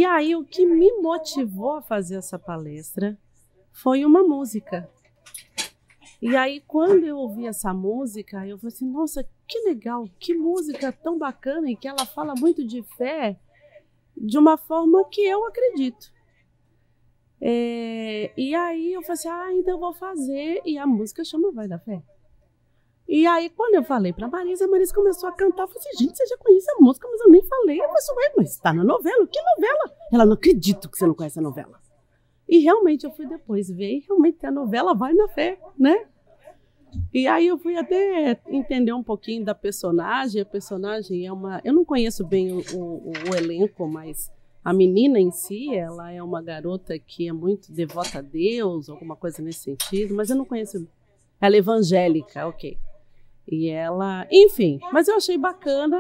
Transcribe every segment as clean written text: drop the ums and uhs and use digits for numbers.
aí, o que me motivou a fazer essa palestra foi uma música. E aí, quando eu ouvi essa música, eu falei assim, nossa, que legal, que música tão bacana, e que ela fala muito de fé de uma forma que eu acredito. E aí eu falei assim, então eu vou fazer, e a música chama Vai da Fé. E aí, quando eu falei para a Marisa começou a cantar. Eu falei assim, gente, você já conhece a música, mas eu nem falei. Eu falei assim, mas está na novela? Que novela? Ela, não acredito que você não conhece a novela. E realmente eu fui depois ver, e realmente a novela Vai na Fé, né? E aí eu fui até entender um pouquinho da personagem. A personagem é uma... Eu não conheço bem o elenco, mas a menina em si, ela é uma garota que é muito devota a Deus, alguma coisa nesse sentido, mas eu não conheço... Ela é evangélica, ok. E ela... Enfim, mas eu achei bacana.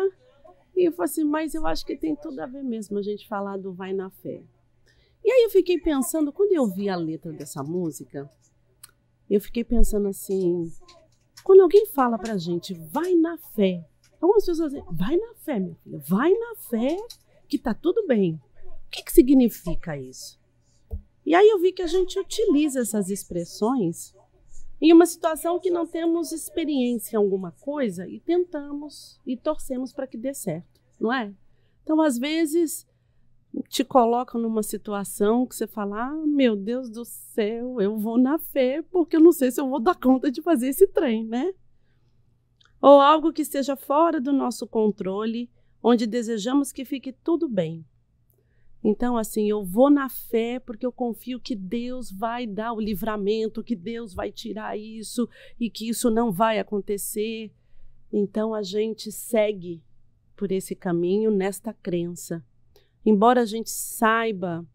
E eu falei assim, mas eu acho que tem tudo a ver mesmo a gente falar do Vai na Fé. E aí eu fiquei pensando, quando eu vi a letra dessa música, eu fiquei pensando assim, quando alguém fala pra gente, vai na fé, algumas pessoas dizem, vai na fé, minha filha, vai na fé que tá tudo bem. O que significa isso? E aí eu vi que a gente utiliza essas expressões em uma situação que não temos experiência em alguma coisa e tentamos e torcemos para que dê certo, não é? Então, às vezes, te colocam numa situação que você fala, meu Deus do céu, eu vou na fé porque eu não sei se eu vou dar conta de fazer esse trem, né? Ou algo que esteja fora do nosso controle, onde desejamos que fique tudo bem. Então, assim, eu vou na fé porque eu confio que Deus vai dar o livramento, que Deus vai tirar isso e que isso não vai acontecer. Então, a gente segue por esse caminho nesta crença. Embora a gente saiba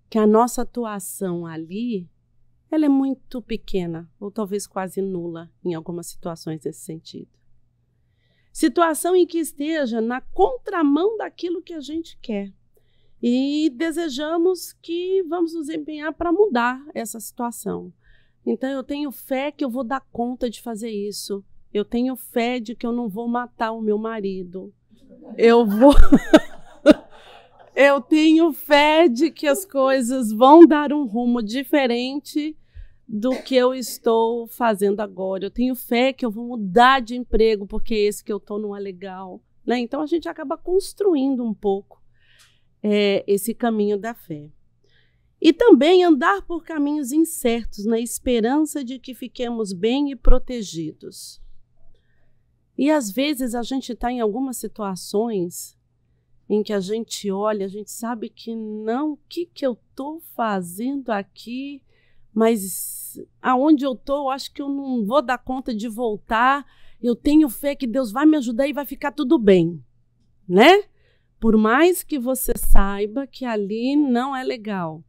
que a nossa atuação ali, ela é muito pequena, ou talvez quase nula em algumas situações desse sentido. Situação em que esteja na contramão daquilo que a gente quer. E desejamos que vamos nos empenhar para mudar essa situação. Então, eu tenho fé que eu vou dar conta de fazer isso. Eu tenho fé de que eu não vou matar o meu marido. Eu tenho fé de que as coisas vão dar um rumo diferente do que eu estou fazendo agora. Eu tenho fé que eu vou mudar de emprego porque esse que eu estou não é legal, né? Então, a gente acaba construindo um pouco esse caminho da fé. E também andar por caminhos incertos, na esperança de que fiquemos bem e protegidos. E, às vezes, a gente está em algumas situações em que a gente olha, a gente sabe que não, o que eu estou fazendo aqui, mas aonde eu estou, eu acho que eu não vou dar conta de voltar, eu tenho fé que Deus vai me ajudar e vai ficar tudo bem, né? Por mais que você saiba que ali não é legal.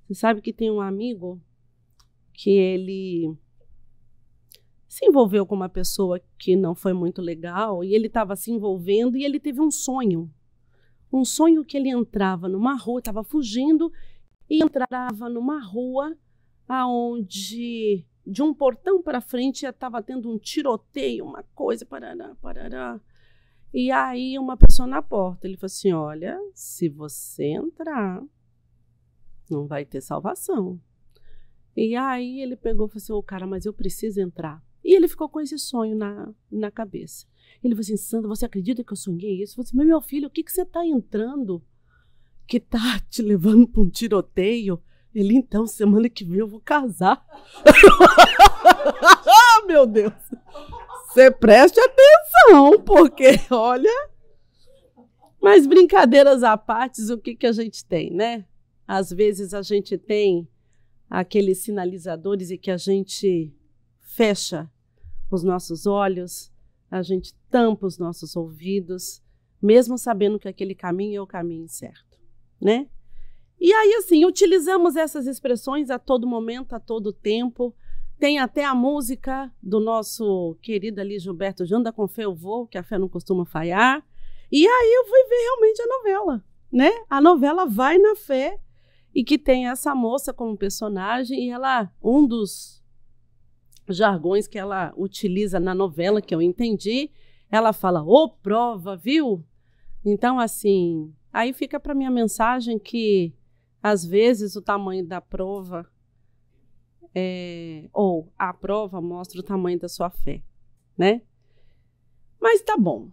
Você sabe que tem um amigo que ele se envolveu com uma pessoa que não foi muito legal e ele estava se envolvendo e ele teve um sonho. Um sonho que ele entrava numa rua, estava fugindo e entrava numa rua onde de um portão para frente estava tendo um tiroteio, uma coisa, parará, parará. E aí uma pessoa na porta, ele falou assim, olha, se você entrar, não vai ter salvação. E aí ele pegou e falou assim, cara, mas eu preciso entrar. E ele ficou com esse sonho na cabeça. Ele falou assim, Sandra, você acredita que eu sonhei isso? Eu falei assim, mas meu filho, o que você está entrando que está te levando para um tiroteio? Ele, então, semana que vem eu vou casar. Ah, meu Deus! Você preste atenção, porque, olha... Mas brincadeiras à parte, o que a gente tem, né? Às vezes a gente tem aqueles sinalizadores e que a gente fecha os nossos olhos, a gente tampa os nossos ouvidos, mesmo sabendo que aquele caminho é o caminho certo, né? E aí, assim, utilizamos essas expressões a todo momento, a todo tempo. Tem até a música do nosso querido ali Gilberto Gil, anda com fé eu vou, que a fé não costuma falhar. E aí eu fui ver realmente a novela, né? A novela Vai na Fé, e que tem essa moça como personagem, e ela, um dos jargões que ela utiliza na novela, que eu entendi, ela fala, ô prova, viu? Então, assim, Aí fica para minha mensagem que, às vezes, o tamanho da prova, ou a prova mostra o tamanho da sua fé, né? Mas tá bom.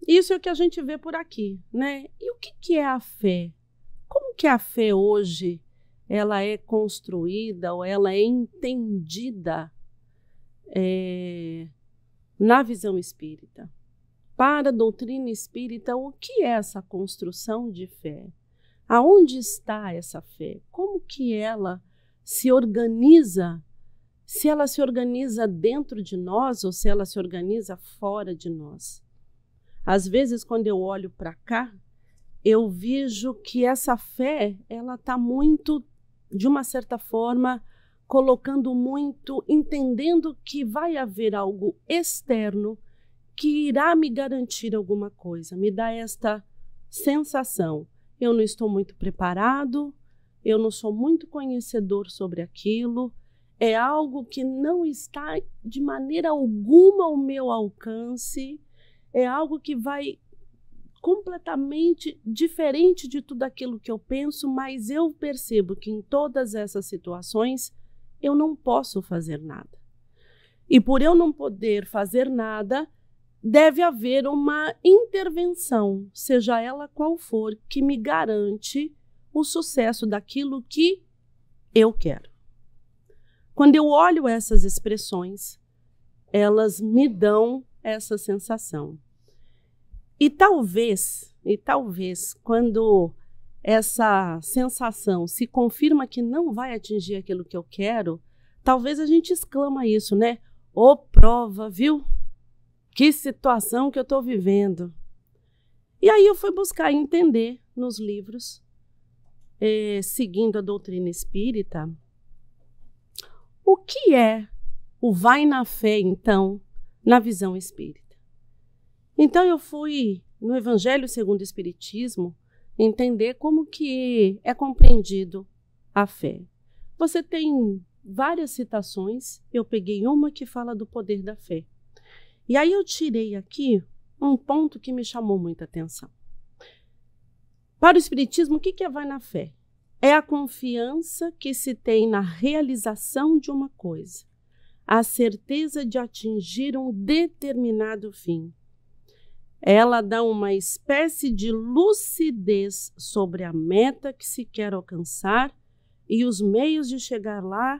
Isso é o que a gente vê por aqui, né? E o que é a fé? Como que a fé hoje ela é construída ou ela é entendida na visão espírita? Para a doutrina espírita, o que é essa construção de fé? Aonde está essa fé? Como que ela se organiza? Se ela se organiza dentro de nós ou se ela se organiza fora de nós? Às vezes, quando eu olho para cá, eu vejo que essa fé, ela está muito, de uma certa forma, colocando muito, entendendo que vai haver algo externo que irá me garantir alguma coisa, me dá esta sensação. Eu não estou muito preparado, eu não sou muito conhecedor sobre aquilo, é algo que não está de maneira alguma ao meu alcance, é algo que vai completamente diferente de tudo aquilo que eu penso, mas eu percebo que em todas essas situações eu não posso fazer nada. E por eu não poder fazer nada, deve haver uma intervenção, seja ela qual for, que me garante o sucesso daquilo que eu quero. Quando eu olho essas expressões, elas me dão essa sensação. E talvez, quando essa sensação se confirma que não vai atingir aquilo que eu quero, talvez a gente exclama isso, né? Ô prova, viu? Que situação que eu estou vivendo. E aí eu fui buscar entender nos livros, seguindo a doutrina espírita, o que é o vai na fé, então, na visão espírita. Então eu fui, no Evangelho segundo o Espiritismo, entender como que é compreendido a fé. Você tem várias citações, eu peguei uma que fala do poder da fé. E aí eu tirei aqui um ponto que me chamou muita atenção. Para o Espiritismo, o que é vai na fé? É a confiança que se tem na realização de uma coisa, a certeza de atingir um determinado fim. Ela dá uma espécie de lucidez sobre a meta que se quer alcançar e os meios de chegar lá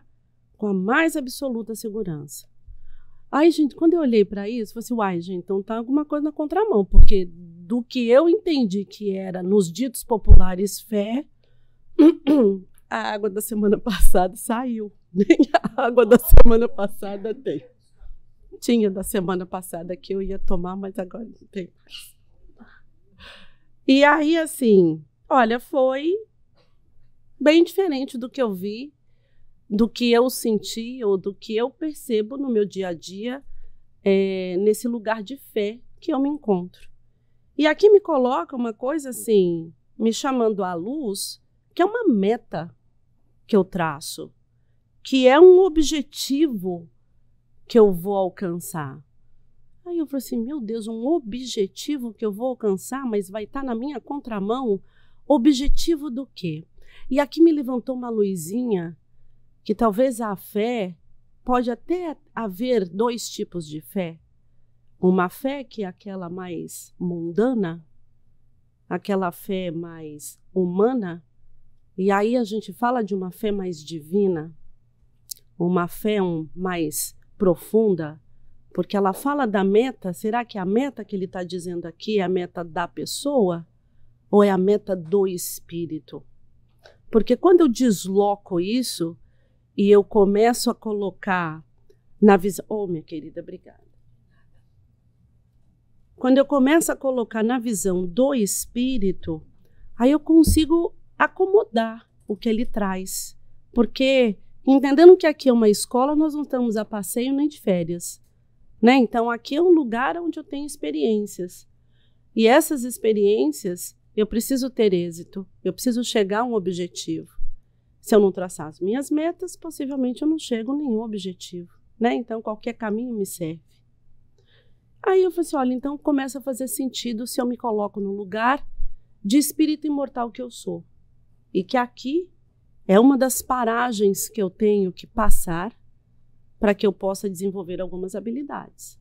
com a mais absoluta segurança. Ai, gente, quando eu olhei para isso, eu falei assim, uai, gente, então tá alguma coisa na contramão, porque do que eu entendi que era, nos ditos populares, fé, a água da semana passada saiu. Nem a água da semana passada tem. Tinha da semana passada que eu ia tomar, mas agora não tem mais. E aí, assim, olha, foi bem diferente do que eu vi, do que eu senti ou do que eu percebo no meu dia a dia, nesse lugar de fé que eu me encontro. E aqui me coloca uma coisa assim, me chamando à luz, que é uma meta que eu traço, que é um objetivo que eu vou alcançar. Aí eu falei assim, meu Deus, um objetivo que eu vou alcançar, mas vai estar na minha contramão? Objetivo do quê? E aqui me levantou uma luzinha que talvez a fé, pode até haver dois tipos de fé. Uma fé que é aquela mais mundana, aquela fé mais humana, e aí a gente fala de uma fé mais divina, uma fé mais profunda, porque ela fala da meta. Será que a meta que ele está dizendo aqui é a meta da pessoa ou é a meta do espírito? Porque quando eu desloco isso e eu começo a colocar na visão... Oh, minha querida, obrigada. Quando eu começo a colocar na visão do espírito, aí eu consigo acomodar o que ele traz. Porque, entendendo que aqui é uma escola, nós não estamos a passeio nem de férias, né? Então, aqui é um lugar onde eu tenho experiências. E essas experiências, eu preciso ter êxito, eu preciso chegar a um objetivo. Se eu não traçar as minhas metas, possivelmente eu não chego a nenhum objetivo, né? Então, qualquer caminho me serve. Aí eu falei assim, olha, então começa a fazer sentido se eu me coloco no lugar de espírito imortal que eu sou. E que aqui é uma das paragens que eu tenho que passar para que eu possa desenvolver algumas habilidades.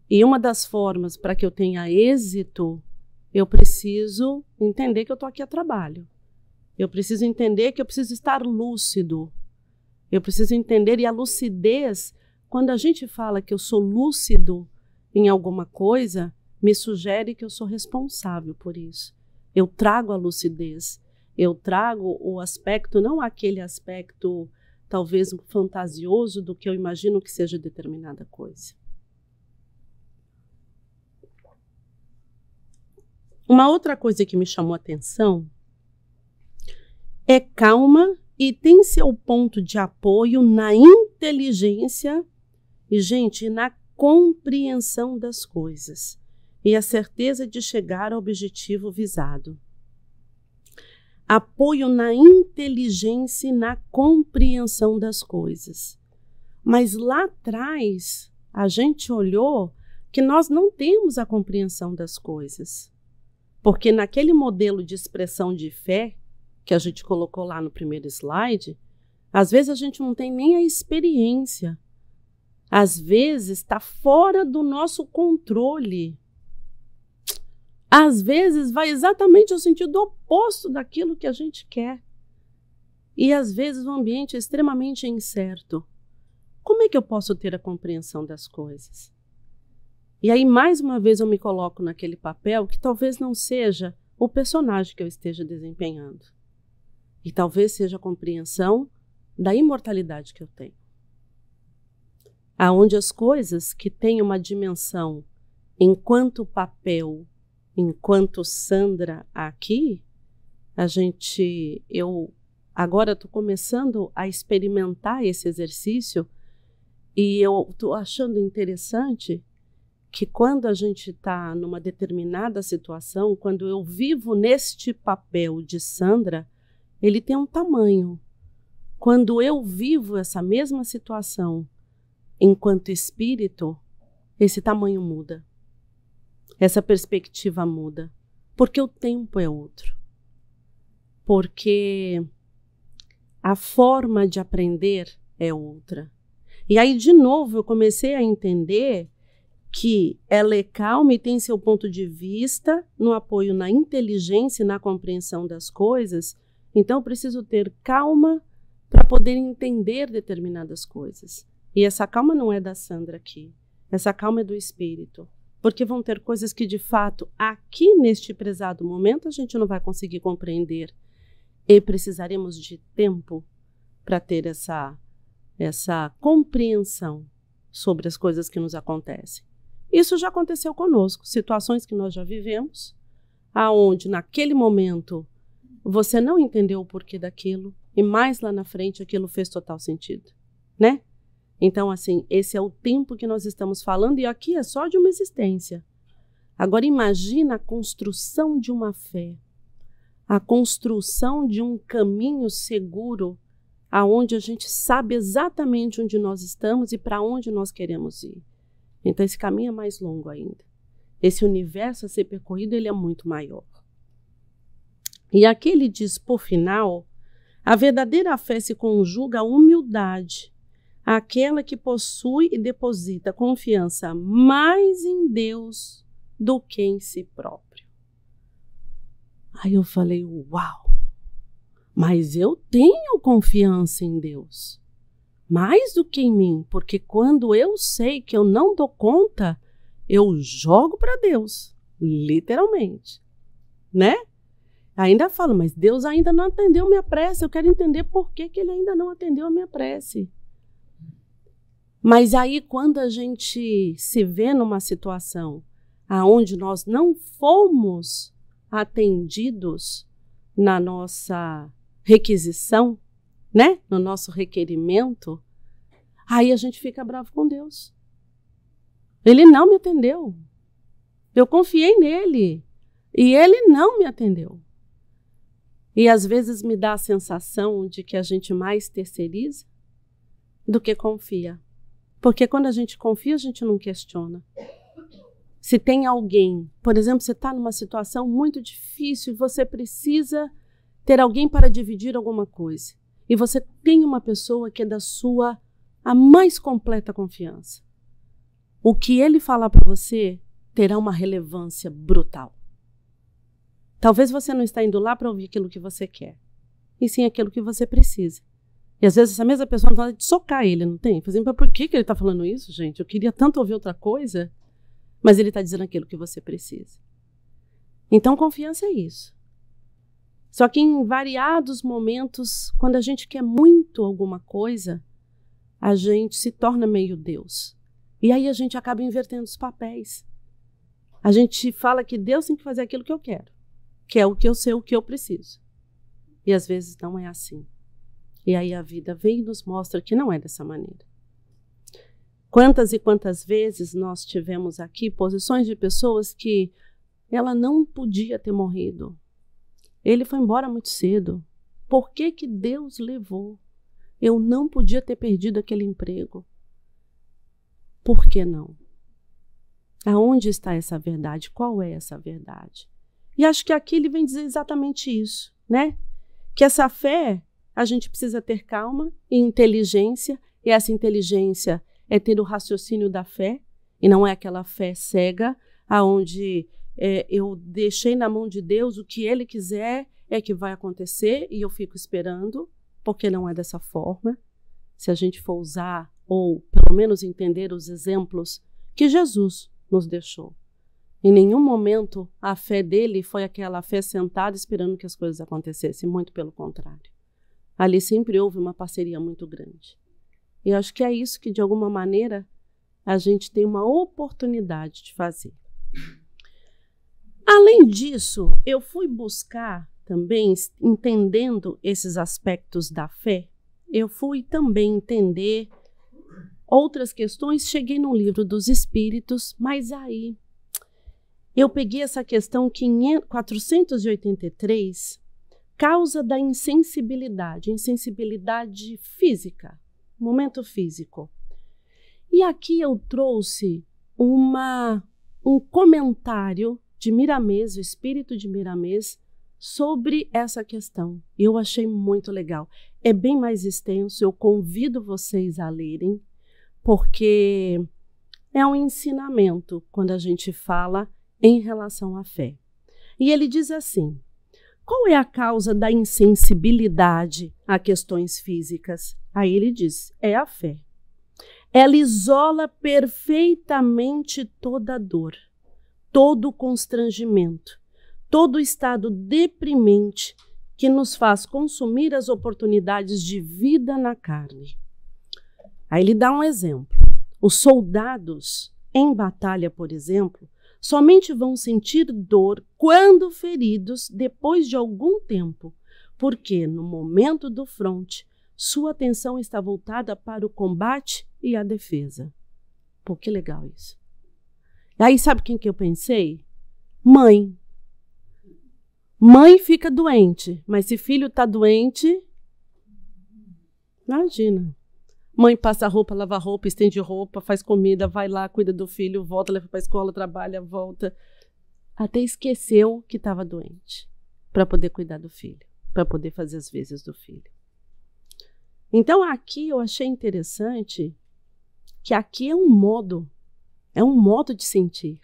E uma das formas para que eu tenha êxito, eu preciso entender que eu estou aqui a trabalho. Eu preciso entender que eu preciso estar lúcido. Eu preciso entender, e a lucidez, quando a gente fala que eu sou lúcido em alguma coisa, me sugere que eu sou responsável por isso. Eu trago a lucidez, eu trago o aspecto, não aquele aspecto talvez fantasioso do que eu imagino que seja determinada coisa. Uma outra coisa que me chamou a atenção é calma e tem seu ponto de apoio na inteligência e, gente, na compreensão das coisas e a certeza de chegar ao objetivo visado. Apoio na inteligência e na compreensão das coisas. Mas lá atrás, a gente olhou que nós não temos a compreensão das coisas. Porque naquele modelo de expressão de fé, que a gente colocou lá no primeiro slide, às vezes a gente não tem nem a experiência. Às vezes está fora do nosso controle. Às vezes vai exatamente ao sentido oposto daquilo que a gente quer. E às vezes o ambiente é extremamente incerto. Como é que eu posso ter a compreensão das coisas? E aí, mais uma vez, eu me coloco naquele papel que talvez não seja o personagem que eu esteja desempenhando. E talvez seja a compreensão da imortalidade que eu tenho. Aonde as coisas que têm uma dimensão enquanto papel, enquanto Sandra aqui, eu agora estou começando a experimentar esse exercício e eu estou achando interessante que quando a gente está numa determinada situação, quando eu vivo neste papel de Sandra, ele tem um tamanho. Quando eu vivo essa mesma situação enquanto espírito, esse tamanho muda. Essa perspectiva muda. Porque o tempo é outro. Porque a forma de aprender é outra. E aí, de novo, eu comecei a entender que ela é calma e tem seu ponto de vista no apoio na inteligência e na compreensão das coisas. Então, eu preciso ter calma para poder entender determinadas coisas. E essa calma não é da Sandra aqui. Essa calma é do espírito. Porque vão ter coisas que, de fato, aqui neste prezado momento, a gente não vai conseguir compreender. E precisaremos de tempo para ter essa compreensão sobre as coisas que nos acontecem. Isso já aconteceu conosco, situações que nós já vivemos, aonde naquele momento você não entendeu o porquê daquilo e mais lá na frente aquilo fez total sentido, né? Então, assim, esse é o tempo que nós estamos falando e aqui é só de uma existência. Agora imagina a construção de uma fé, a construção de um caminho seguro aonde a gente sabe exatamente onde nós estamos e para onde nós queremos ir. Então, esse caminho é mais longo ainda. Esse universo a ser percorrido, ele é muito maior. E aqui ele diz, por final, a verdadeira fé se conjuga à humildade, àquela que possui e deposita confiança mais em Deus do que em si próprio. Aí eu falei, uau, mas eu tenho confiança em Deus. Mais do que em mim, porque quando eu sei que eu não dou conta, eu jogo para Deus, literalmente, né? Ainda falo, mas Deus ainda não atendeu minha prece, eu quero entender por que Ele ainda não atendeu a minha prece. Mas aí quando a gente se vê numa situação aonde nós não fomos atendidos na nossa requisição, né? No nosso requerimento, aí a gente fica bravo com Deus. Ele não me atendeu. Eu confiei nele e ele não me atendeu. E às vezes me dá a sensação de que a gente mais terceiriza do que confia. Porque quando a gente confia, a gente não questiona. Se tem alguém, por exemplo, você está numa situação muito difícil e você precisa ter alguém para dividir alguma coisa. E você tem uma pessoa que é da sua a mais completa confiança. O que ele falar para você terá uma relevância brutal. Talvez você não está indo lá para ouvir aquilo que você quer, e sim aquilo que você precisa. E às vezes essa mesma pessoa fala de socar ele, não tem? Fazendo, mas por que ele está falando isso, gente? Eu queria tanto ouvir outra coisa, mas ele está dizendo aquilo que você precisa. Então, confiança é isso. Só que em variados momentos, quando a gente quer muito alguma coisa, a gente se torna meio Deus. E aí a gente acaba invertendo os papéis. A gente fala que Deus tem que fazer aquilo que eu quero, que é o que eu sei, o que eu preciso. E às vezes não é assim. E aí a vida vem e nos mostra que não é dessa maneira. Quantas e quantas vezes nós tivemos aqui posições de pessoas que ela não podia ter morrido. Ele foi embora muito cedo. Por que que Deus levou? Eu não podia ter perdido aquele emprego. Por que não? Aonde está essa verdade? Qual é essa verdade? E acho que aqui ele vem dizer exatamente isso, né? Que essa fé, a gente precisa ter calma e inteligência, e essa inteligência é ter o raciocínio da fé, e não é aquela fé cega, aonde eu deixei na mão de Deus o que Ele quiser é que vai acontecer, e eu fico esperando, porque não é dessa forma. Se a gente for usar, ou pelo menos entender os exemplos que Jesus nos deixou. Em nenhum momento a fé dele foi aquela fé sentada esperando que as coisas acontecessem, muito pelo contrário. Ali sempre houve uma parceria muito grande. E eu acho que é isso que, de alguma maneira, a gente tem uma oportunidade de fazer. Além disso, eu fui buscar também, entendendo esses aspectos da fé, eu fui também entender outras questões. Cheguei no Livro dos Espíritos, mas aí eu peguei essa questão 483, causa da insensibilidade física, momento físico. E aqui eu trouxe um comentário de Miramês, o espírito de Miramês, sobre essa questão. Eu achei muito legal. É bem mais extenso, eu convido vocês a lerem, porque é um ensinamento quando a gente fala em relação à fé. E ele diz assim: qual é a causa da insensibilidade a questões físicas? Aí ele diz, é a fé. Ela isola perfeitamente toda dor, todo constrangimento, todo estado deprimente que nos faz consumir as oportunidades de vida na carne. Aí ele dá um exemplo. Os soldados em batalha, por exemplo, somente vão sentir dor quando feridos depois de algum tempo, porque no momento do fronte, sua atenção está voltada para o combate e a defesa. Pô, que legal isso. Aí sabe quem que eu pensei? Mãe. Mãe fica doente, mas se filho está doente, imagina. Mãe passa roupa, lava roupa, estende roupa, faz comida, vai lá, cuida do filho, volta, leva para a escola, trabalha, volta. Até esqueceu que estava doente para poder cuidar do filho, para poder fazer as vezes do filho. Então aqui eu achei interessante que aqui é um modo de sentir.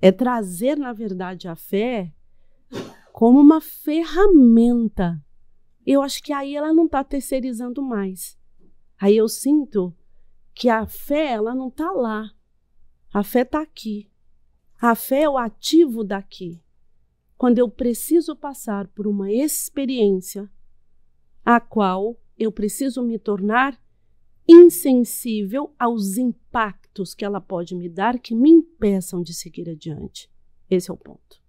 É trazer, na verdade, a fé como uma ferramenta. Eu acho que aí ela não está terceirizando mais. Aí eu sinto que a fé, ela não está lá. A fé está aqui. A fé é o ativo daqui. Quando eu preciso passar por uma experiência a qual eu preciso me tornar insensível aos impactos que ela pode me dar que me impeçam de seguir adiante. Esse é o ponto.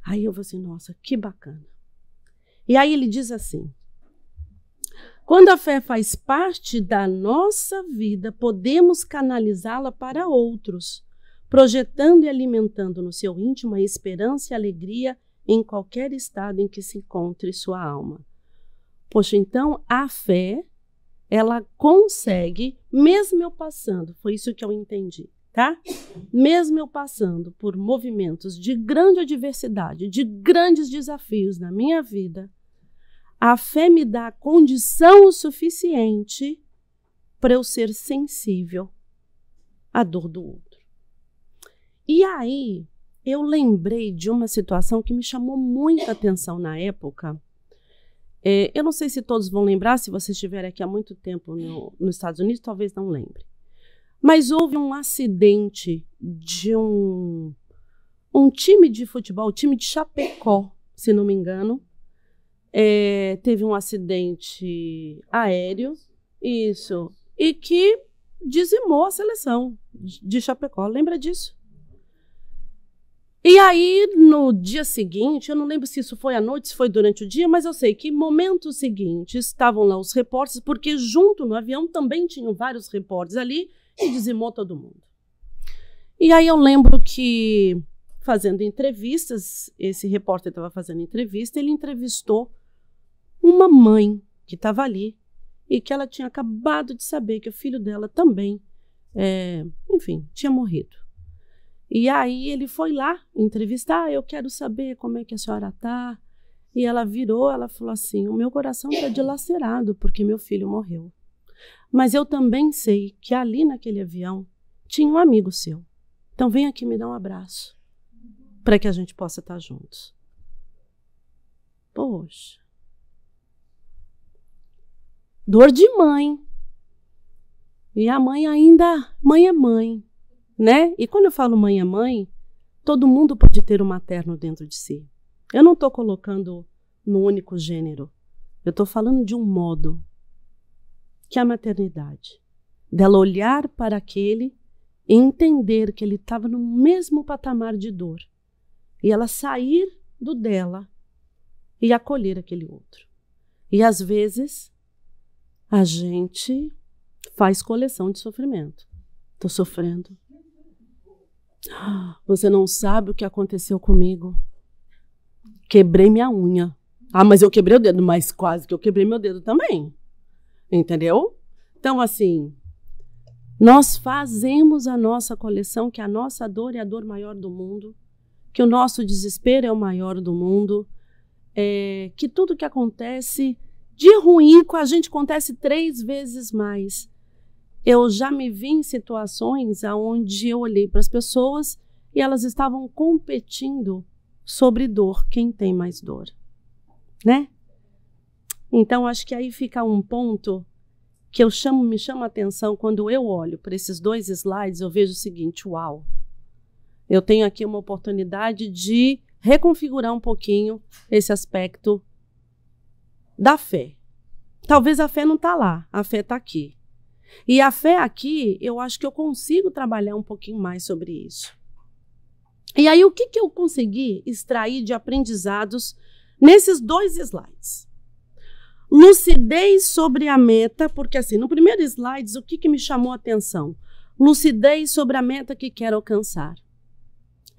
Aí eu vou assim, nossa, que bacana. E aí ele diz assim: quando a fé faz parte da nossa vida, podemos canalizá-la para outros, projetando e alimentando no seu íntimo a esperança e a alegria em qualquer estado em que se encontre sua alma. Poxa, então a fé, ela consegue, mesmo eu passando, foi isso que eu entendi, tá? Mesmo eu passando por movimentos de grande adversidade, de grandes desafios na minha vida, a fé me dá condição o suficiente para eu ser sensível à dor do outro. E aí, eu lembrei de uma situação que me chamou muita atenção na época. Eu não sei se todos vão lembrar, se vocês estiverem aqui há muito tempo nos Estados Unidos, talvez não lembre. Mas houve um acidente de um time de futebol, o time de Chapecó, se não me engano. Teve um acidente aéreo, isso, e que dizimou a seleção de Chapecó. Lembra disso? E aí, no dia seguinte, eu não lembro se isso foi à noite, se foi durante o dia, mas eu sei que momentos seguintes estavam lá os repórteres, porque junto no avião também tinham vários repórteres ali e dizimou todo mundo. E aí eu lembro que, fazendo entrevistas, esse repórter estava fazendo entrevista, ele entrevistou uma mãe que estava ali e que ela tinha acabado de saber que o filho dela também, enfim, tinha morrido. E aí ele foi lá entrevistar, eu quero saber como é que a senhora está. E ela virou, ela falou assim, o meu coração está dilacerado porque meu filho morreu. Mas eu também sei que ali naquele avião tinha um amigo seu. Então vem aqui me dar um abraço para que a gente possa estar juntos. Poxa. Dor de mãe. E a mãe ainda, mãe é mãe. Né? E quando eu falo mãe é mãe, todo mundo pode ter um materno dentro de si. Eu não estou colocando no único gênero. Eu estou falando de um modo que é a maternidade. Dela olhar para aquele e entender que ele estava no mesmo patamar de dor. E ela sair do dela e acolher aquele outro. E às vezes a gente faz coleção de sofrimento. Estou sofrendo. Você não sabe o que aconteceu comigo. Quebrei minha unha. Ah, mas eu quebrei o dedo, mas quase que eu quebrei meu dedo também. Entendeu? Então, assim, nós fazemos a nossa coleção, que a nossa dor é a dor maior do mundo, que o nosso desespero é o maior do mundo, que tudo que acontece de ruim com a gente acontece 3 vezes mais. Eu já me vi em situações onde eu olhei para as pessoas e elas estavam competindo sobre dor, quem tem mais dor, né? Então, acho que aí fica um ponto que me chama a atenção quando eu olho para esses 2 slides, eu vejo o seguinte, uau, eu tenho aqui uma oportunidade de reconfigurar um pouquinho esse aspecto da fé. Talvez a fé não está lá, a fé está aqui. E a fé aqui, eu acho que eu consigo trabalhar um pouquinho mais sobre isso. E aí, o que eu consegui extrair de aprendizados nesses 2 slides? Lucidez sobre a meta, porque assim, no primeiro slide, o que me chamou a atenção? Lucidez sobre a meta que quero alcançar.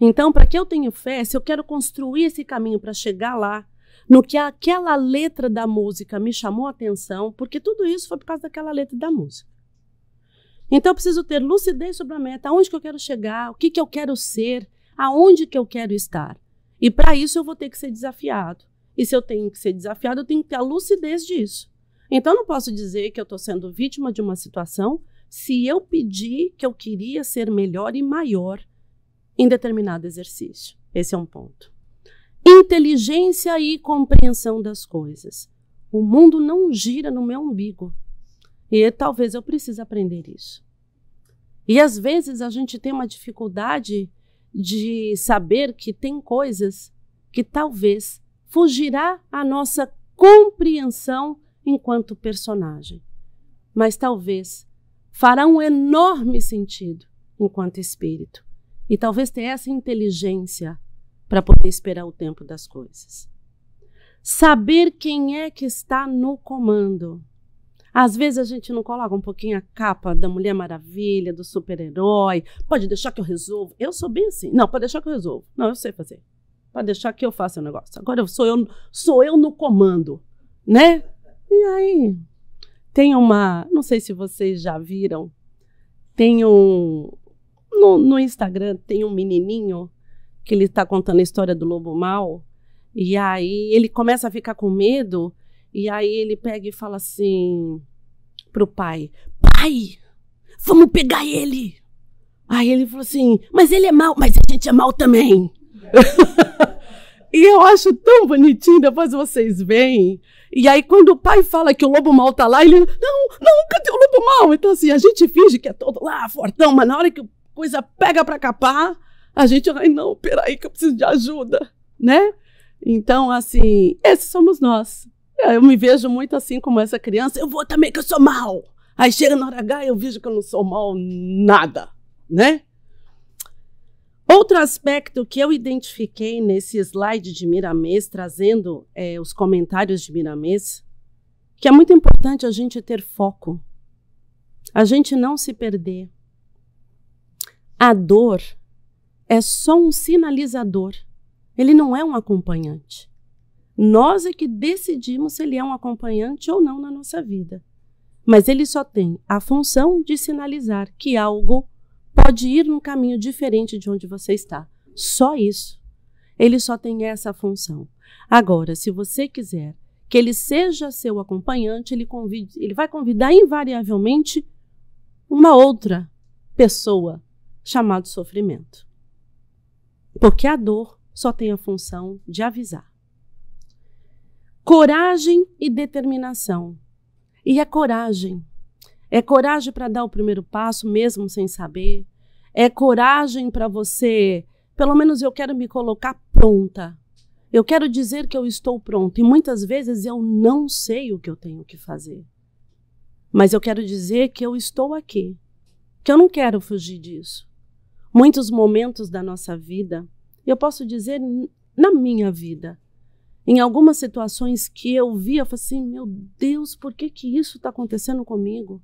Então, para que eu tenha fé, se eu quero construir esse caminho para chegar lá, no que aquela letra da música me chamou a atenção, porque tudo isso foi por causa daquela letra da música. Então, eu preciso ter lucidez sobre a meta, aonde que eu quero chegar, o que eu quero ser, aonde que eu quero estar. E para isso eu vou ter que ser desafiado. E se eu tenho que ser desafiado, eu tenho que ter a lucidez disso. Então, eu não posso dizer que eu estou sendo vítima de uma situação se eu pedir que eu queria ser melhor e maior em determinado exercício. Esse é um ponto. Inteligência e compreensão das coisas. O mundo não gira no meu umbigo. E talvez eu precise aprender isso. E às vezes a gente tem uma dificuldade de saber que tem coisas que talvez fugirá à nossa compreensão enquanto personagem. Mas talvez fará um enorme sentido enquanto espírito. E talvez ter essa inteligência para poder esperar o tempo das coisas. Saber quem é que está no comando. Às vezes a gente não coloca um pouquinho a capa da Mulher Maravilha, do super-herói. Pode deixar que eu resolvo. Eu sou bem assim. Não, pode deixar que eu resolvo. Não, eu sei fazer. Pode deixar que eu faça o negócio. Agora sou eu no comando, né? E aí, tem uma... Não sei se vocês já viram. Tem um... no Instagram tem um menininho que ele está contando a história do lobo mau, e aí ele começa a ficar com medo, e aí ele pega e fala assim pro pai, pai, vamos pegar ele. Aí ele falou assim, mas ele é mau, mas a gente é mau também. E eu acho tão bonitinho, depois vocês veem. E aí quando o pai fala que o lobo mau tá lá, ele, não, cadê o lobo mau? Então assim, a gente finge que é todo lá, fortão, mas na hora que a coisa pega pra capar, a gente, ai não, peraí que eu preciso de ajuda, né? Então assim, esses somos nós. Eu me vejo muito assim como essa criança, eu vou também que eu sou mau. Aí chega na hora H e eu vejo que eu não sou mau nada, né? Outro aspecto que eu identifiquei nesse slide de Miramês, trazendo os comentários de Miramês, que é muito importante a gente ter foco, a gente não se perder. A dor é só um sinalizador, ele não é um acompanhante. Nós é que decidimos se ele é um acompanhante ou não na nossa vida. Mas ele só tem a função de sinalizar que algo pode ir num caminho diferente de onde você está. Só isso. Ele só tem essa função. Agora, se você quiser que ele seja seu acompanhante, ele vai convidar invariavelmente uma outra pessoa chamada sofrimento. Porque a dor só tem a função de avisar. Coragem e determinação. E é coragem. É coragem para dar o primeiro passo, mesmo sem saber. É coragem para você, pelo menos eu quero me colocar pronta. Eu quero dizer que eu estou pronta. E muitas vezes eu não sei o que eu tenho que fazer. Mas eu quero dizer que eu estou aqui. Que eu não quero fugir disso. Muitos momentos da nossa vida, eu posso dizer na minha vida, em algumas situações que eu vi, eu falei assim, meu Deus, por que isso está acontecendo comigo?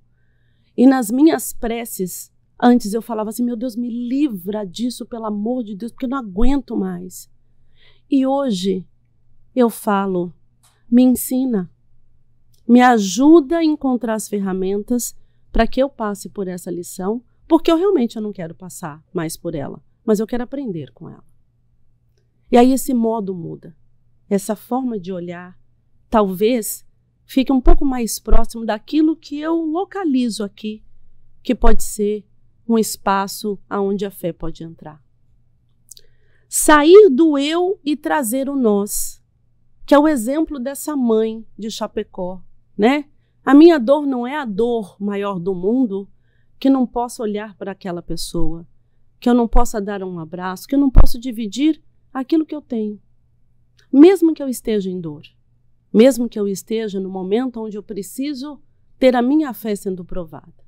E nas minhas preces, antes eu falava assim, meu Deus, me livra disso, pelo amor de Deus, porque eu não aguento mais. E hoje eu falo, me ensina, me ajuda a encontrar as ferramentas para que eu passe por essa lição, porque eu realmente não quero passar mais por ela, mas eu quero aprender com ela. E aí esse modo muda. Essa forma de olhar, talvez, fique um pouco mais próximo daquilo que eu localizo aqui, que pode ser um espaço onde a fé pode entrar. Sair do eu e trazer o nós, que é o exemplo dessa mãe de Chapecó, né? A minha dor não é a dor maior do mundo, que não posso olhar para aquela pessoa, que eu não possa dar um abraço, que eu não posso dividir aquilo que eu tenho. Mesmo que eu esteja em dor, mesmo que eu esteja no momento onde eu preciso ter a minha fé sendo provada.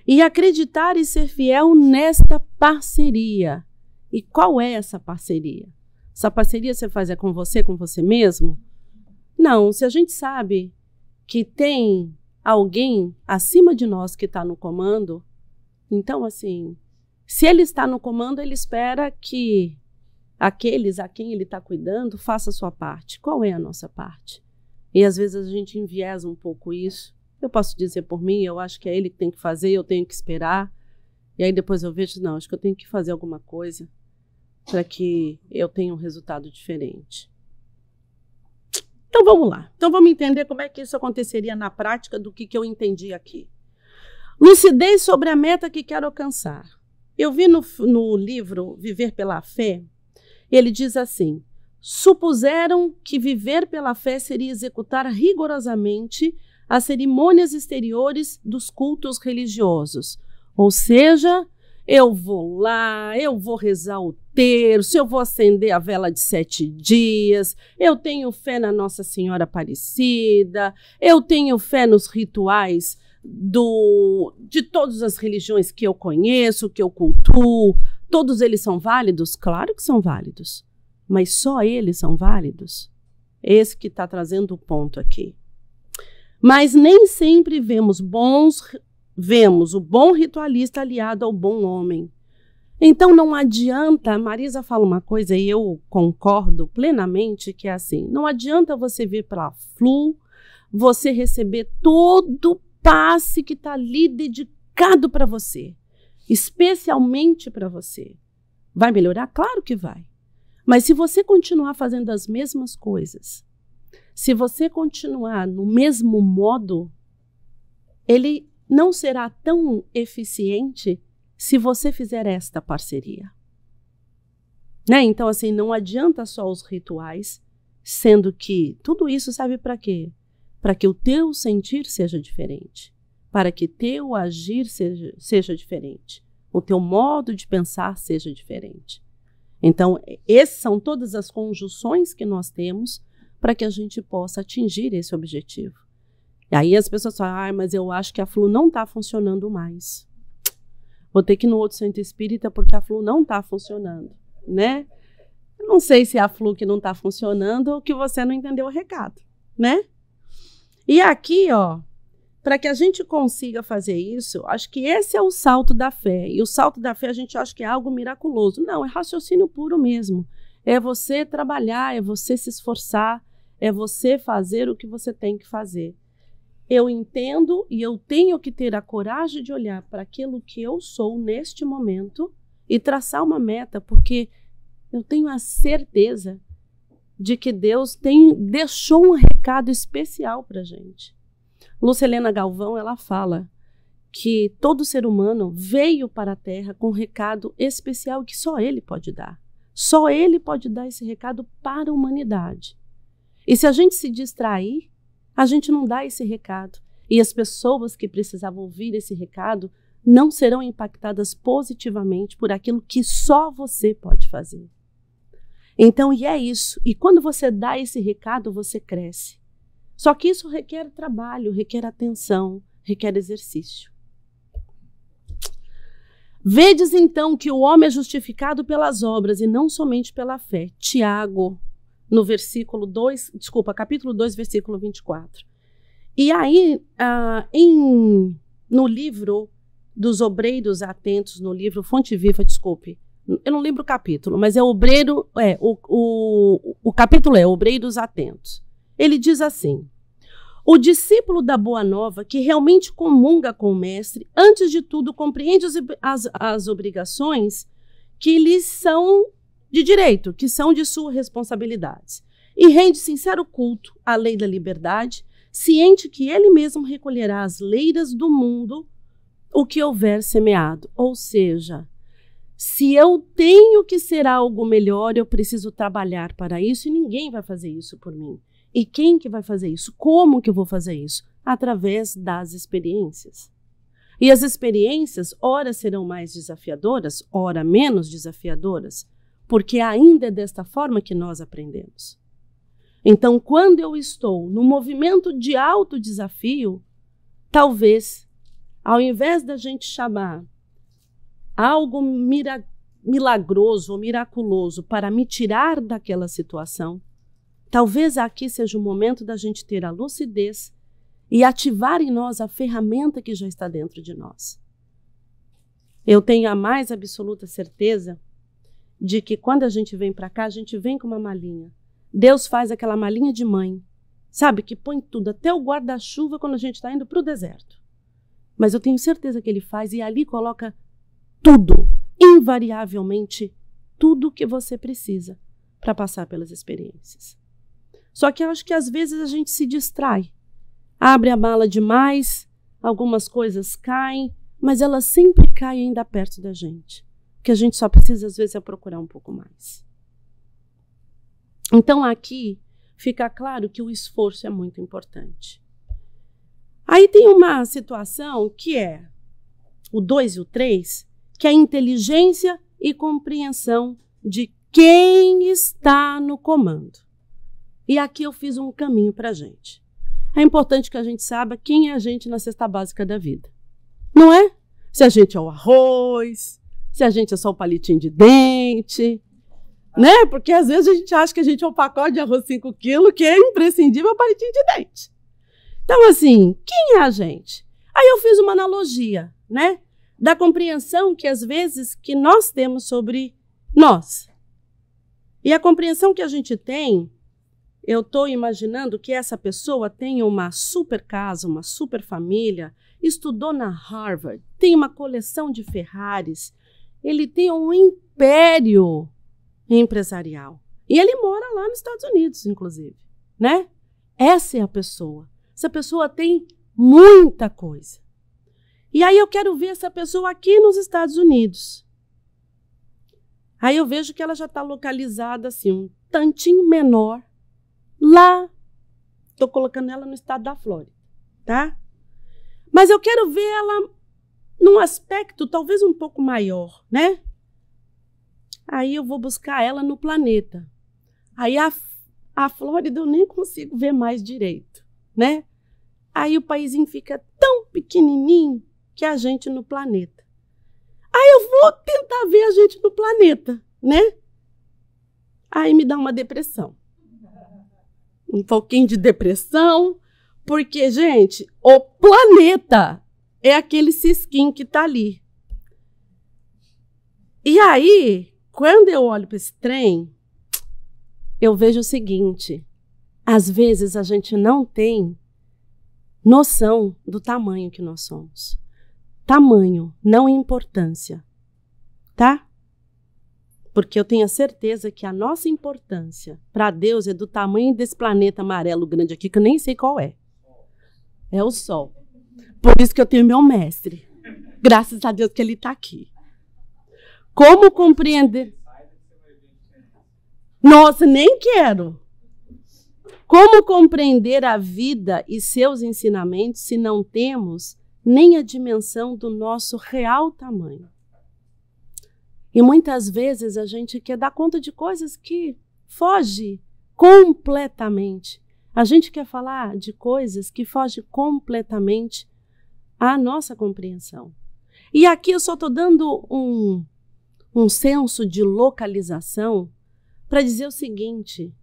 E acreditar e ser fiel nesta parceria. E qual é essa parceria? Essa parceria você faz com você mesmo? Não, se a gente sabe que tem alguém acima de nós que está no comando, então assim, se ele está no comando, ele espera que aqueles a quem ele está cuidando, faça a sua parte. Qual é a nossa parte? E às vezes a gente enviesa um pouco isso. Eu posso dizer por mim, eu acho que é ele que tem que fazer, eu tenho que esperar. E aí depois eu vejo, não, acho que eu tenho que fazer alguma coisa para que eu tenha um resultado diferente. Então vamos lá. Então vamos entender como é que isso aconteceria na prática do que eu entendi aqui. Lucidez sobre a meta que quero alcançar. Eu vi no livro Viver pela Fé, ele diz assim, supuseram que viver pela fé seria executar rigorosamente as cerimônias exteriores dos cultos religiosos. Ou seja, eu vou lá, eu vou rezar o terço, eu vou acender a vela de 7 dias, eu tenho fé na Nossa Senhora Aparecida, eu tenho fé nos rituais de todas as religiões que eu conheço, que eu cultuo. Todos eles são válidos? Claro que são válidos. Mas só eles são válidos? Esse que está trazendo o ponto aqui. Mas nem sempre vemos o bom ritualista aliado ao bom homem. Então não adianta, a Marisa fala uma coisa e eu concordo plenamente, que é assim, não adianta você vir para a Flu, você receber todo o passe que está ali dedicado para você. especialmente para você. Vai melhorar? Claro que vai. Mas se você continuar fazendo as mesmas coisas, se você continuar no mesmo modo, ele não será tão eficiente se você fizer esta parceria. Né? Então, assim, não adianta só os rituais, sendo que tudo isso serve para quê? Para que o teu sentir seja diferente, para que teu agir seja diferente, o teu modo de pensar seja diferente. Então, essas são todas as conjunções que nós temos para que a gente possa atingir esse objetivo. E aí as pessoas falam, mas eu acho que a Flu não está funcionando mais. Vou ter que ir no outro centro espírita porque a Flu não está funcionando, né? Eu não sei se é a Flu que não está funcionando ou que você não entendeu o recado, né? E aqui, ó, para que a gente consiga fazer isso, acho que esse é o salto da fé. E o salto da fé a gente acha que é algo miraculoso. Não, é raciocínio puro mesmo. É você trabalhar, é você se esforçar, é você fazer o que você tem que fazer. Eu entendo e eu tenho que ter a coragem de olhar para aquilo que eu sou neste momento e traçar uma meta, porque eu tenho a certeza de que Deus deixou um recado especial para a gente. Lúcia Helena Galvão, ela fala que todo ser humano veio para a Terra com um recado especial que só ele pode dar. Só ele pode dar esse recado para a humanidade. E se a gente se distrair, a gente não dá esse recado. E as pessoas que precisavam ouvir esse recado não serão impactadas positivamente por aquilo que só você pode fazer. Então, e é isso. E quando você dá esse recado, você cresce. Só que isso requer trabalho, requer atenção, requer exercício. Vedes então que o homem é justificado pelas obras e não somente pela fé. Tiago, no capítulo 2, versículo 24. E aí, no livro dos Obreiros Atentos, no livro Fonte Viva, desculpe, eu não lembro o capítulo, mas o capítulo é Obreiros Atentos. Ele diz assim: o discípulo da Boa Nova, que realmente comunga com o mestre, antes de tudo compreende as obrigações que lhes são de direito, que são de suas responsabilidades, e rende sincero culto à lei da liberdade, ciente que ele mesmo recolherá as leiras do mundo o que houver semeado. Ou seja, se eu tenho que ser algo melhor, eu preciso trabalhar para isso e ninguém vai fazer isso por mim. E quem que vai fazer isso? Como que eu vou fazer isso? Através das experiências. E as experiências, ora serão mais desafiadoras, ora menos desafiadoras, porque ainda é desta forma que nós aprendemos. Então, quando eu estou no movimento de alto desafio, talvez, ao invés da gente chamar algo milagroso ou miraculoso para me tirar daquela situação, talvez aqui seja o momento da gente ter a lucidez e ativar em nós a ferramenta que já está dentro de nós. Eu tenho a mais absoluta certeza de que quando a gente vem para cá, a gente vem com uma malinha. Deus faz aquela malinha de mãe, sabe, que põe tudo, até o guarda-chuva quando a gente está indo para o deserto. Mas eu tenho certeza que ele faz e ali coloca tudo, invariavelmente, tudo que você precisa para passar pelas experiências. Só que eu acho que às vezes a gente se distrai, abre a mala demais, algumas coisas caem, mas elas sempre caem ainda perto da gente. O que a gente só precisa às vezes é procurar um pouco mais. Então aqui fica claro que o esforço é muito importante. Aí tem uma situação que é o 2 e o 3, que é a inteligência e compreensão de quem está no comando. E aqui eu fiz um caminho para a gente. É importante que a gente saiba quem é a gente na cesta básica da vida. Não é? Se a gente é o arroz, se a gente é só o palitinho de dente, né? Porque às vezes a gente acha que a gente é um pacote de arroz 5 quilos, que é imprescindível o palitinho de dente. Então, assim, quem é a gente? Aí eu fiz uma analogia, né? Da compreensão que às vezes que nós temos sobre nós. E a compreensão que a gente tem, eu estou imaginando que essa pessoa tenha uma super casa, uma super família, estudou na Harvard, tem uma coleção de Ferraris, ele tem um império empresarial. E ele mora lá nos Estados Unidos, inclusive, né? Essa é a pessoa. Essa pessoa tem muita coisa. E aí eu quero ver essa pessoa aqui nos Estados Unidos. Aí eu vejo que ela já está localizada assim, um tantinho menor, lá. Estou colocando ela no estado da Flórida, tá? Mas eu quero ver ela num aspecto talvez um pouco maior, né? Aí eu vou buscar ela no planeta. Aí a Flórida eu nem consigo ver mais direito, né? Aí o paísinho fica tão pequenininho que a gente no planeta. Aí eu vou tentar ver a gente no planeta, né? Aí me dá uma depressão. Um pouquinho de depressão, porque, gente, o planeta é aquele cisquinho que está ali. E aí, quando eu olho para esse trem, eu vejo o seguinte: às vezes a gente não tem noção do tamanho que nós somos. Tamanho, não importância, tá? Porque eu tenho a certeza que a nossa importância para Deus é do tamanho desse planeta amarelo grande aqui, que eu nem sei qual é. É o Sol. Por isso que eu tenho meu mestre. Graças a Deus que ele está aqui. Como compreender? Nossa, nem quero. Como compreender a vida e seus ensinamentos se não temos nem a dimensão do nosso real tamanho? E muitas vezes a gente quer dar conta de coisas que fogem completamente. A gente quer falar de coisas que fogem completamente à nossa compreensão. E aqui eu só estou dando um senso de localização para dizer o seguinte,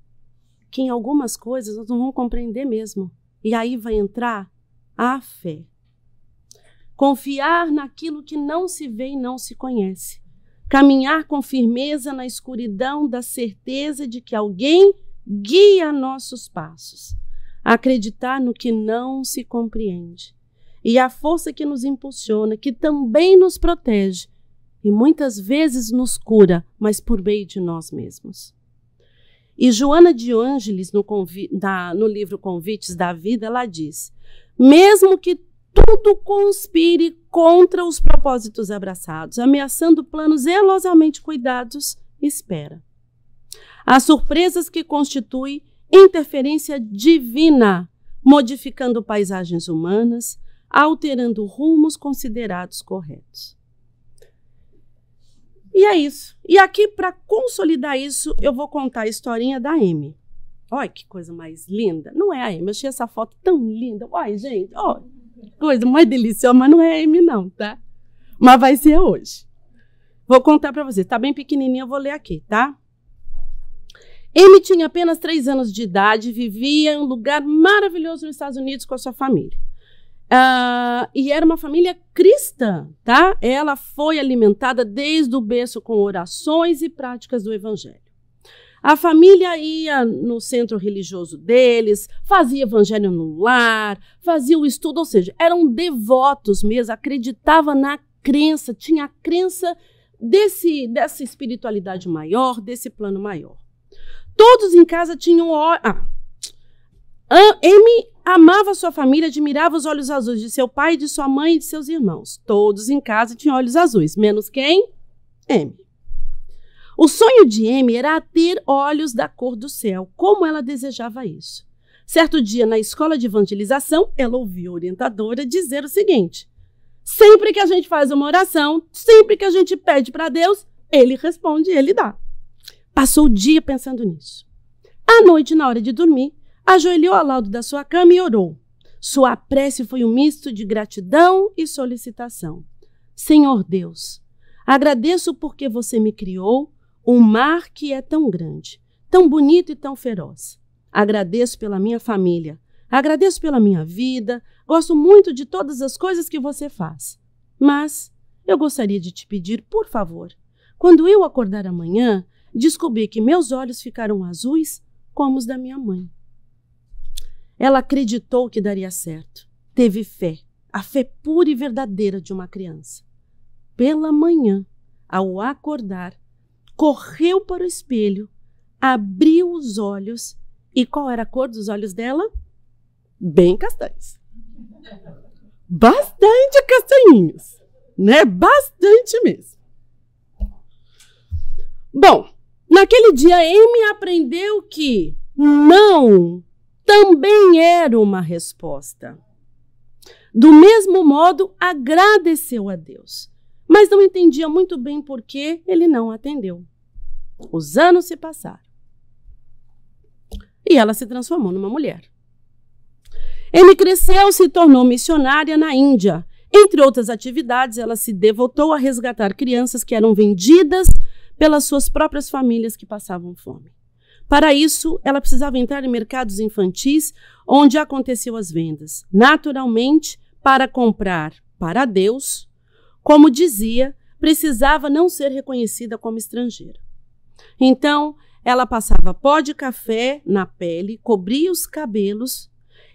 que em algumas coisas nós não vamos compreender mesmo. E aí vai entrar a fé. Confiar naquilo que não se vê e não se conhece. Caminhar com firmeza na escuridão da certeza de que alguém guia nossos passos. Acreditar no que não se compreende. E a força que nos impulsiona, que também nos protege e muitas vezes nos cura, mas por meio de nós mesmos. E Joana de Ângeles, no livro Convites da Vida, ela diz: mesmo que tudo conspire contra os propósitos abraçados, ameaçando planos zelosamente cuidados, espera. Há surpresas que constituem interferência divina, modificando paisagens humanas, alterando rumos considerados corretos. E é isso. E aqui, para consolidar isso, eu vou contar a historinha da Amy. Olha que coisa mais linda. Não é a Amy, eu achei essa foto tão linda. Olha, gente, olha. Coisa mais deliciosa, mas não é a Amy não, tá? Mas vai ser hoje. Vou contar para vocês. Tá bem pequenininha, eu vou ler aqui, tá? Amy tinha apenas 3 anos de idade, vivia em um lugar maravilhoso nos Estados Unidos com a sua família. E era uma família cristã, tá? Ela foi alimentada desde o berço com orações e práticas do evangelho. A família ia no centro religioso deles, fazia evangelho no lar, fazia o estudo, ou seja, eram devotos mesmo, acreditava na crença, tinha a crença dessa espiritualidade maior, desse plano maior. Todos em casa tinham... Amy amava sua família, admirava os olhos azuis de seu pai, de sua mãe e de seus irmãos. Todos em casa tinham olhos azuis, menos quem? Amy. O sonho de Amy era ter olhos da cor do céu, como ela desejava isso. Certo dia, na escola de evangelização, ela ouviu a orientadora dizer o seguinte: sempre que a gente faz uma oração, sempre que a gente pede para Deus, Ele responde e Ele dá. Passou o dia pensando nisso. À noite, na hora de dormir, ajoelhou ao lado da sua cama e orou. Sua prece foi um misto de gratidão e solicitação. Senhor Deus, agradeço porque você me criou um mar que é tão grande, tão bonito e tão feroz. Agradeço pela minha família, agradeço pela minha vida, gosto muito de todas as coisas que você faz. Mas eu gostaria de te pedir, por favor, quando eu acordar amanhã, descobri que meus olhos ficaram azuis como os da minha mãe. Ela acreditou que daria certo, teve fé, a fé pura e verdadeira de uma criança. Pela manhã, ao acordar, correu para o espelho, abriu os olhos e qual era a cor dos olhos dela? Bem castanhos. Bastante castanhinhos, né? Bastante mesmo. Bom, naquele dia Amy aprendeu que não também era uma resposta. Do mesmo modo, agradeceu a Deus, mas não entendia muito bem por que ele não atendeu. Os anos se passaram e ela se transformou numa mulher. Amy cresceu, se tornou missionária na Índia. Entre outras atividades, ela se devotou a resgatar crianças que eram vendidas pelas suas próprias famílias que passavam fome. Para isso, ela precisava entrar em mercados infantis onde aconteciam as vendas. Naturalmente, para comprar para Deus, como dizia, precisava não ser reconhecida como estrangeira. Então, ela passava pó de café na pele, cobria os cabelos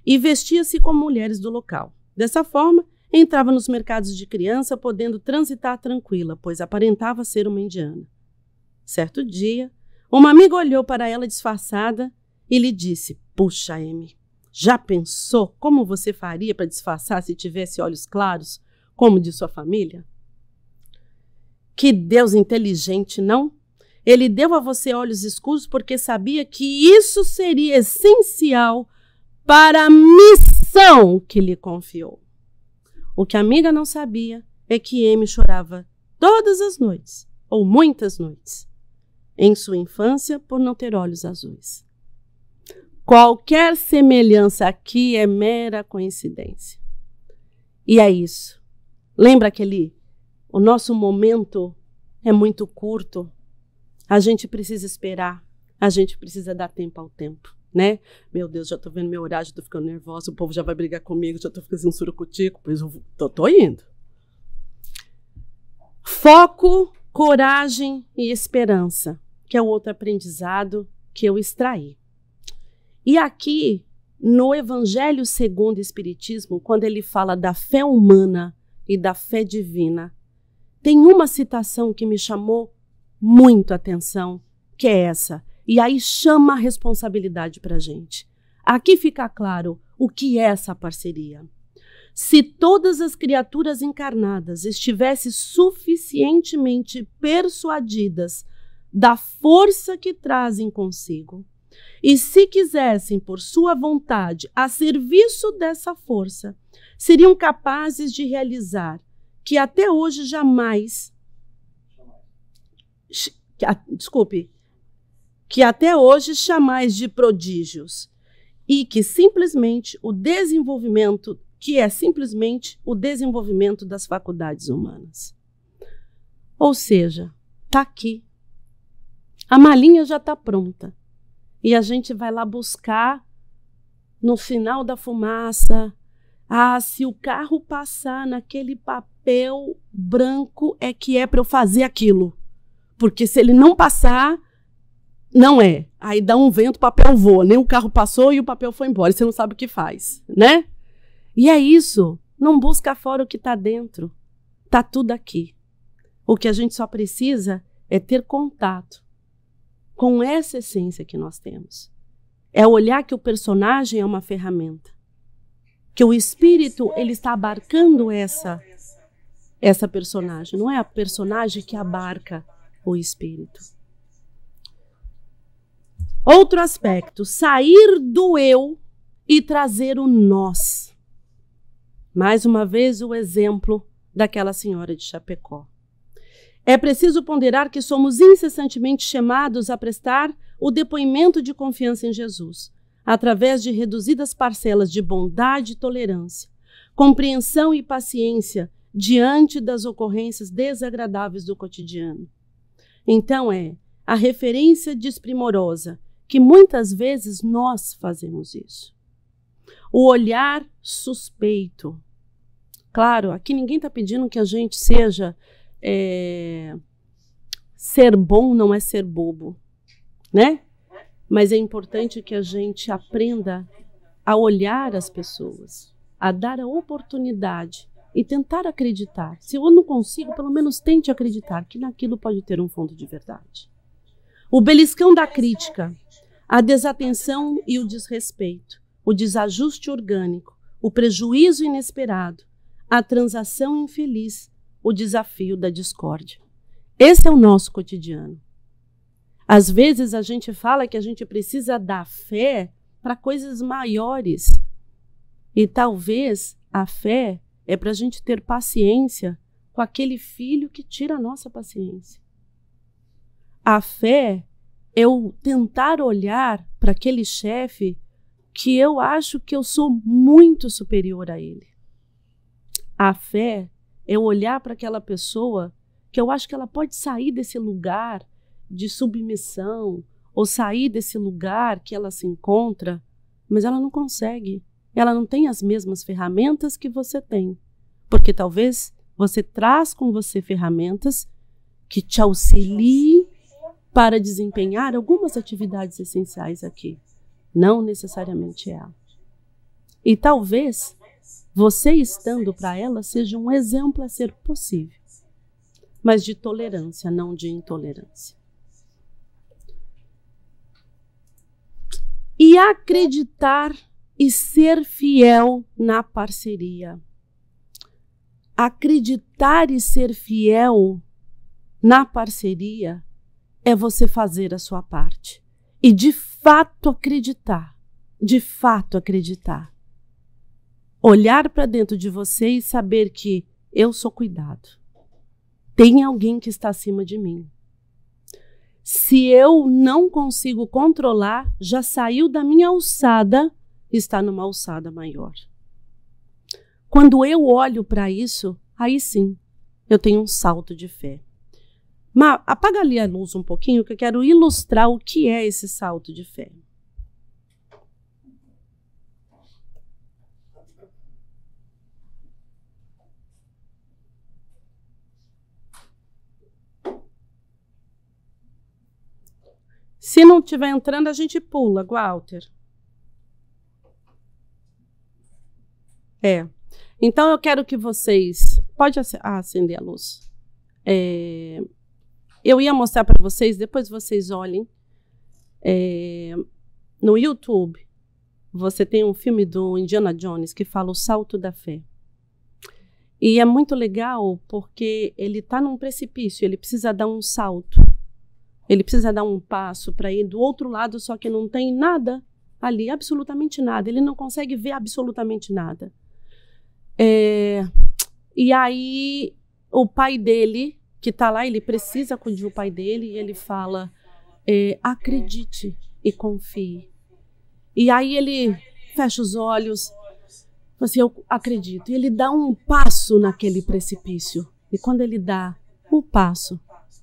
e vestia-se como mulheres do local. Dessa forma, entrava nos mercados de criança, podendo transitar tranquila, pois aparentava ser uma indiana. Certo dia, uma amiga olhou para ela disfarçada e lhe disse: "Puxa, Amy, já pensou como você faria para disfarçar se tivesse olhos claros, como de sua família?" Que Deus inteligente, não? Ele deu a você olhos escuros porque sabia que isso seria essencial para a missão que lhe confiou. O que a amiga não sabia é que Amy chorava todas as noites, ou muitas noites, em sua infância por não ter olhos azuis. Qualquer semelhança aqui é mera coincidência. E é isso. Lembra o nosso momento é muito curto. A gente precisa esperar, a gente precisa dar tempo ao tempo, né? Meu Deus, já tô vendo meu horário, já tô ficando nervosa, o povo já vai brigar comigo, já tô ficando surocutico, pois eu tô indo. Foco, coragem e esperança, que é o outro aprendizado que eu extraí. E aqui, no Evangelho segundo o Espiritismo, quando ele fala da fé humana e da fé divina, tem uma citação que me chamou muito a atenção, que é essa. E aí chama a responsabilidade para a gente. Aqui fica claro o que é essa parceria. Se todas as criaturas encarnadas estivessem suficientemente persuadidas da força que trazem consigo, e se quisessem, por sua vontade, a serviço dessa força, seriam capazes de realizar que até hoje que até hoje chamais de prodígios, e que simplesmente o desenvolvimento das faculdades humanas. Ou seja, está aqui. A malinha já está pronta. E a gente vai lá buscar no final da fumaça. Se o carro passar naquele papel branco é que é para eu fazer aquilo. Porque se ele não passar, não é. Aí dá um vento, o papel voa. Nem o carro passou e o papel foi embora. Você não sabe o que faz, né? E é isso. Não busca fora o que está dentro. Está tudo aqui. O que a gente só precisa é ter contato com essa essência que nós temos. É olhar que o personagem é uma ferramenta. Que o espírito, ele está abarcando essa personagem. Não é a personagem que abarca o espírito. Outro aspecto, sair do eu e trazer o nós. Mais uma vez o exemplo daquela senhora de Chapecó. É preciso ponderar que somos incessantemente chamados a prestar o depoimento de confiança em Jesus, através de reduzidas parcelas de bondade e tolerância, compreensão e paciência diante das ocorrências desagradáveis do cotidiano. Então a referência desprimorosa que muitas vezes nós fazemos isso. O olhar suspeito. Claro, aqui ninguém está pedindo que a gente seja... ser bom não é ser bobo, né? Mas é importante que a gente aprenda a olhar as pessoas a dar a oportunidade e tentar acreditar. Se eu não consigo, pelo menos tente acreditar que naquilo pode ter um fundo de verdade. O beliscão da crítica, a desatenção e o desrespeito, o desajuste orgânico, o prejuízo inesperado, a transação infeliz, o desafio da discórdia. Esse é o nosso cotidiano. Às vezes a gente fala que a gente precisa dar fé para coisas maiores. E talvez a fé é para a gente ter paciência com aquele filho que tira a nossa paciência. A fé é eu tentar olhar para aquele chefe que eu acho que eu sou muito superior a ele. A fé é eu olhar para aquela pessoa que eu acho que ela pode sair desse lugar de submissão ou sair desse lugar que ela se encontra, mas ela não consegue. Ela não tem as mesmas ferramentas que você tem, porque talvez você traz com você ferramentas que te auxiliem para desempenhar algumas atividades essenciais aqui, não necessariamente ela. E talvez você estando para ela seja um exemplo a ser possível, mas de tolerância, não de intolerância. E acreditar e ser fiel na parceria. Acreditar e ser fiel na parceria é você fazer a sua parte. E de fato acreditar. De fato acreditar. Olhar para dentro de você e saber que eu sou cuidado. Tem alguém que está acima de mim. Se eu não consigo controlar, já saiu da minha alçada, está numa alçada maior. Quando eu olho para isso, aí sim, eu tenho um salto de fé. Mas apaga ali a luz um pouquinho, que eu quero ilustrar o que é esse salto de fé. Se não estiver entrando, a gente pula, Walter. Então eu quero que vocês... Pode acender a luz. Eu ia mostrar para vocês, depois vocês olhem. No YouTube, você tem um filme do Indiana Jones que fala O Salto da Fé. E é muito legal porque ele está num precipício, ele precisa dar um salto. Ele precisa dar um passo para ir do outro lado, só que não tem nada ali, absolutamente nada. Ele não consegue ver absolutamente nada. E aí, o pai dele, que está lá, ele precisa acudir o pai dele, e ele fala, acredite e confie. E aí ele fecha os olhos, assim, eu acredito. E ele dá um passo naquele precipício. E quando ele dá o passo,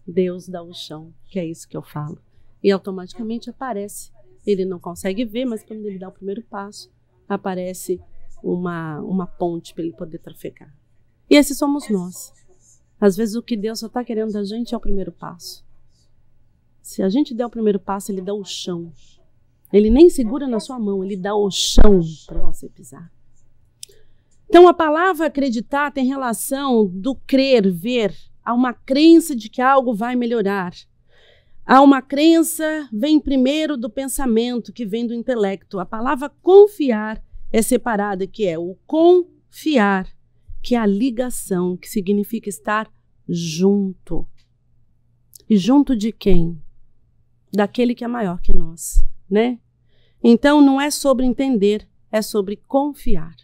Deus dá o chão, que é isso que eu falo. E automaticamente aparece. Ele não consegue ver, mas quando ele dá o primeiro passo, aparece uma ponte para ele poder trafegar. E esses somos nós. Às vezes o que Deus só está querendo da gente é o primeiro passo. Se a gente der o primeiro passo, ele dá o chão. Ele nem segura na sua mão, ele dá o chão para você pisar. Então a palavra acreditar tem relação do crer, ver. Há uma crença de que algo vai melhorar. Há uma crença, vem primeiro do pensamento, que vem do intelecto. A palavra confiar é separada, que é o confiar, que é a ligação, que significa estar junto. E junto de quem? Daquele que é maior que nós, né? Então não é sobre entender, é sobre confiar.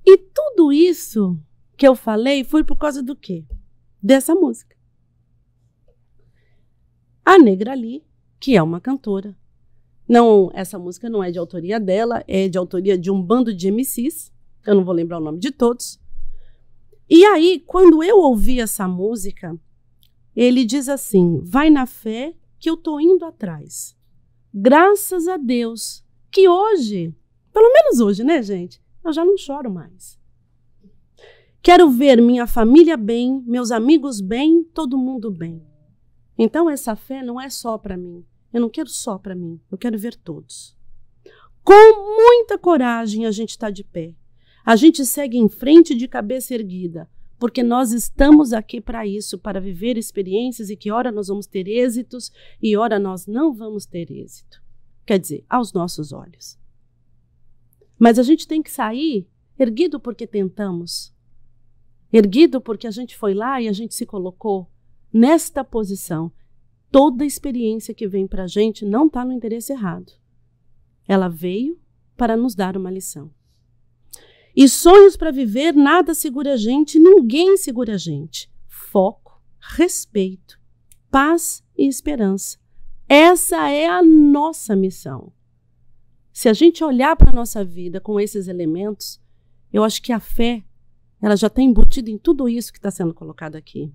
E tudo isso que eu falei foi por causa do quê? Dessa música. A Negra Lee, que é uma cantora. Não, essa música não é de autoria dela, é de autoria de um bando de MCs. Eu não vou lembrar o nome de todos. E aí, quando eu ouvi essa música, ele diz assim, vai na fé que eu tô indo atrás. Graças a Deus, que hoje, pelo menos hoje, né, gente? Eu já não choro mais. Quero ver minha família bem, meus amigos bem, todo mundo bem. Então essa fé não é só para mim. Eu não quero só para mim, eu quero ver todos. Com muita coragem a gente está de pé. A gente segue em frente de cabeça erguida, porque nós estamos aqui para isso, para viver experiências e que ora nós vamos ter êxitos e ora nós não vamos ter êxito. Quer dizer, aos nossos olhos. Mas a gente tem que sair erguido porque tentamos. Erguido porque a gente foi lá e a gente se colocou nesta posição. Toda experiência que vem para a gente não está no interesse errado. Ela veio para nos dar uma lição. E sonhos para viver, nada segura a gente, ninguém segura a gente. Foco, respeito, paz e esperança. Essa é a nossa missão. Se a gente olhar para a nossa vida com esses elementos, eu acho que a fé, ela já está embutida em tudo isso que está sendo colocado aqui.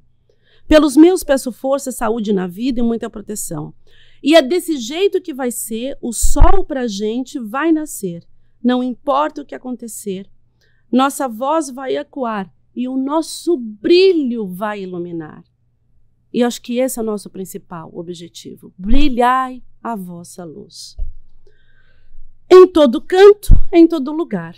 Pelos meus peço força, saúde na vida e muita proteção. E é desse jeito que vai ser, o sol para a gente vai nascer. Não importa o que acontecer, nossa voz vai ecoar e o nosso brilho vai iluminar. E eu acho que esse é o nosso principal objetivo. Brilhai a vossa luz. Em todo canto, em todo lugar.